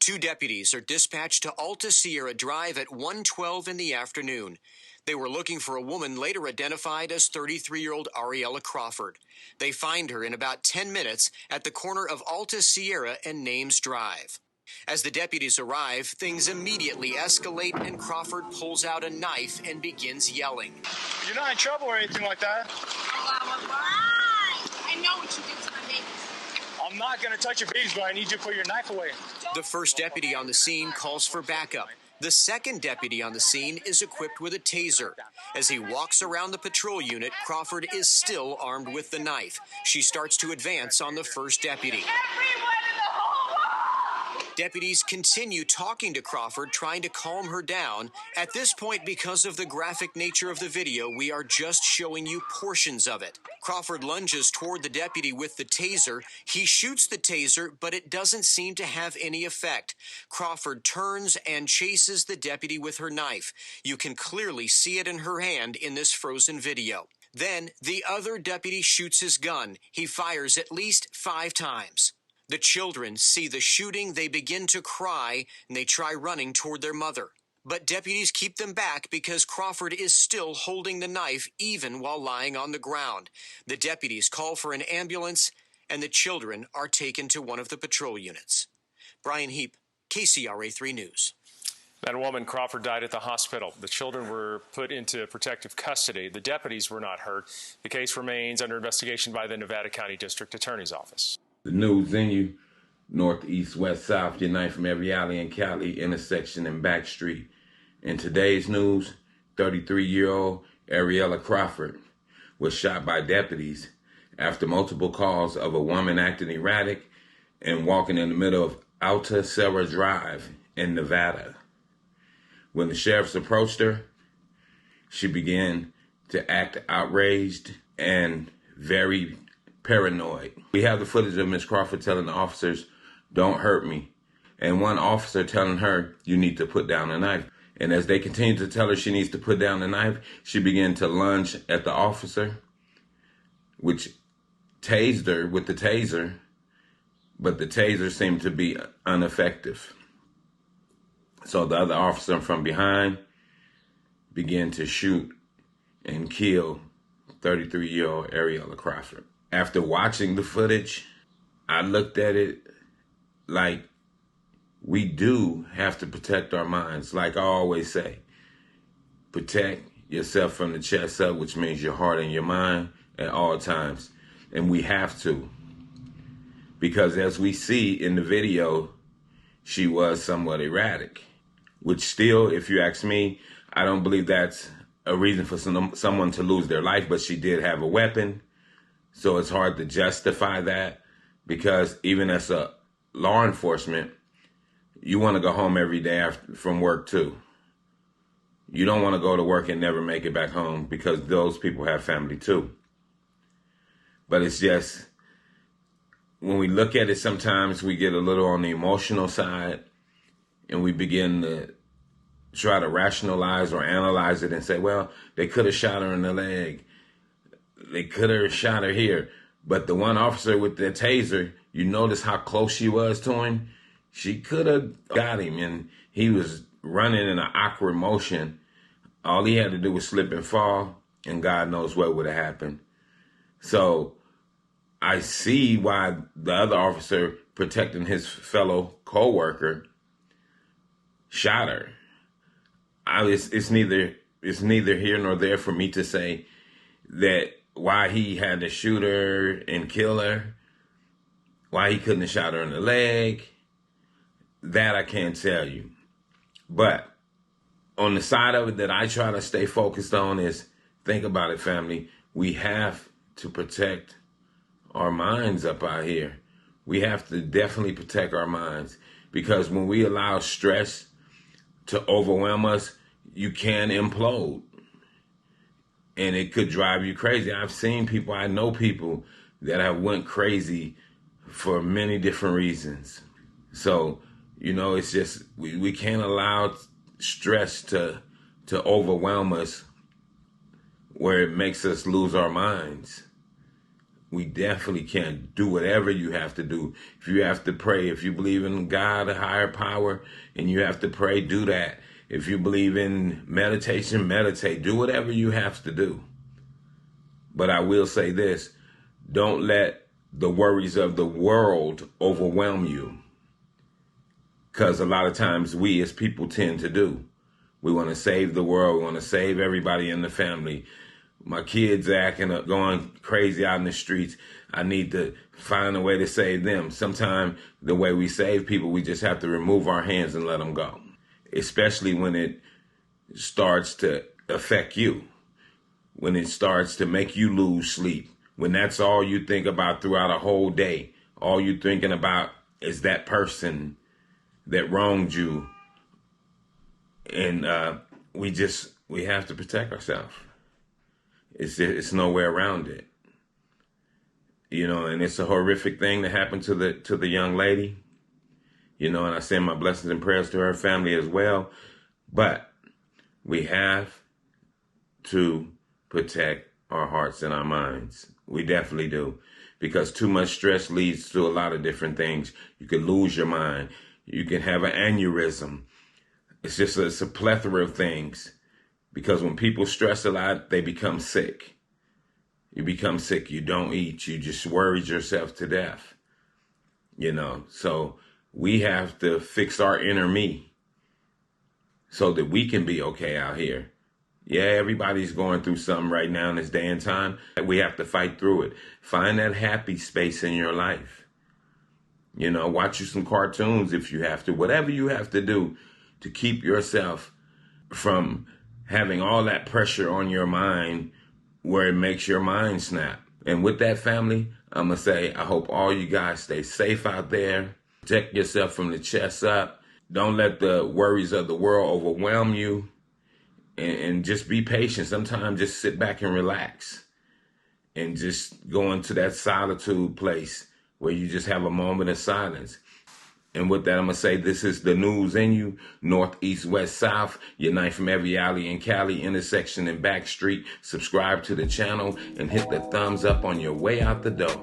Two deputies are dispatched to Alta Sierra Drive at 1:12 in the afternoon. They were looking for a woman later identified as 33-year-old Ariella Crawford. They find her in about 10 minutes at the corner of Alta Sierra and Names Drive. As the deputies arrive, things immediately escalate and Crawford pulls out a knife and begins yelling. You're not in trouble or anything like that. I know what you did to my babies. I'm not going to touch your babies, but I need you to put your knife away. The first deputy on the scene calls for backup. The second deputy on the scene is equipped with a taser. As he walks around the patrol unit, Crawford is still armed with the knife. She starts to advance on the first deputy. Deputies continue talking to Crawford, trying to calm her down. At this point, because of the graphic nature of the video, we are just showing you portions of it. Crawford lunges toward the deputy with the taser. He shoots the taser, but it doesn't seem to have any effect. Crawford turns and chases the deputy with her knife. You can clearly see it in her hand in this frozen video. Then the other deputy shoots his gun. He fires at least 5 times. The children see the shooting, they begin to cry, and they try running toward their mother. But deputies keep them back because Crawford is still holding the knife even while lying on the ground. The deputies call for an ambulance, and the children are taken to one of the patrol units. Brian Heap, KCRA 3 News. That woman, Crawford, died at the hospital. The children were put into protective custody. The deputies were not hurt. The case remains under investigation by the Nevada County District Attorney's Office. The news in you, north, east, west, south, unite from every alley and Cali, intersection, and back street. In today's news, 33-year-old Ariella Crawford was shot by deputies after multiple calls of a woman acting erratic and walking in the middle of Alta Sierra Drive in Nevada. When the sheriffs approached her, she began to act outraged and very paranoid. We have the footage of Miss Crawford telling the officers, "Don't hurt me," and one officer telling her, "You need to put down the knife." And as they continue to tell her she needs to put down the knife, she began to lunge at the officer, which tased her with the taser, but the taser seemed to be ineffective. So the other officer from behind began to shoot and kill 33-year-old Ariella Crawford. After watching the footage, I looked at it like we do have to protect our minds. Like I always say, protect yourself from the chest up, which means your heart and your mind at all times. And we have to. Because as we see in the video, she was somewhat erratic. Which still, if you ask me, I don't believe that's a reason for someone to lose their life, but she did have a weapon. So it's hard to justify that because even as a law enforcement, you want to go home every day from work too. You don't want to go to work and never make it back home because those people have family too. But it's just, when we look at it, sometimes we get a little on the emotional side and we begin to try to rationalize or analyze it and say, well, they could have shot her in the leg. They could have shot her here. But the one officer with the taser, you notice how close she was to him? She could have got him, and he was running in an awkward motion. All he had to do was slip and fall, and God knows what would have happened. So I see why the other officer protecting his fellow co-worker shot her. It's neither here nor there for me to say that why he had to shoot her and kill her, why he couldn't have shot her in the leg, that I can't tell you. But on the side of it that I try to stay focused on is, think about it, family. We have to protect our minds up out here. We have to definitely protect our minds because when we allow stress to overwhelm us, you can implode. And it could drive you crazy. I've seen people, I know people that have went crazy for many different reasons. So, it's just, we can't allow stress to overwhelm us where it makes us lose our minds. We definitely can. Do whatever you have to do. If you have to pray, if you believe in God, a higher power, and you have to pray, do that. If you believe in meditation, meditate. Do whatever you have to do. But I will say this, don't let the worries of the world overwhelm you. Because a lot of times we as people tend to do. We want to save the world. We want to save everybody in the family. My kids acting up, going crazy out in the streets. I need to find a way to save them. Sometimes the way we save people, we just have to remove our hands and let them go. Especially when it starts to affect you. When it starts to make you lose sleep. When that's all you think about throughout a whole day. All you're thinking about is that person that wronged you. And we have to protect ourselves. It's no way around it. You know, and it's a horrific thing that happened to the young lady. You know, and I send my blessings and prayers to her family as well. But we have to protect our hearts and our minds. We definitely do. Because too much stress leads to a lot of different things. You could lose your mind. You can have an aneurysm. It's a plethora of things. Because when people stress a lot, they become sick. You become sick. You don't eat. You just worried yourself to death. You know, so we have to fix our inner me so that we can be okay out here. Yeah, everybody's going through something right now in this day and time. We have to fight through it. Find that happy space in your life. You know, watch you some cartoons if you have to. Whatever you have to do to keep yourself from having all that pressure on your mind where it makes your mind snap. And with that, family, I'm going to say, I hope all you guys stay safe out there. Protect yourself from the chest up. Don't let the worries of the world overwhelm you. And just be patient. Sometimes just sit back and relax. And just go into that solitude place where you just have a moment of silence. And with that, I'm going to say this is the news in you. North, east, west, south. Unite from every alley and Cali, intersection and back street. Subscribe to the channel and hit the thumbs up on your way out the door.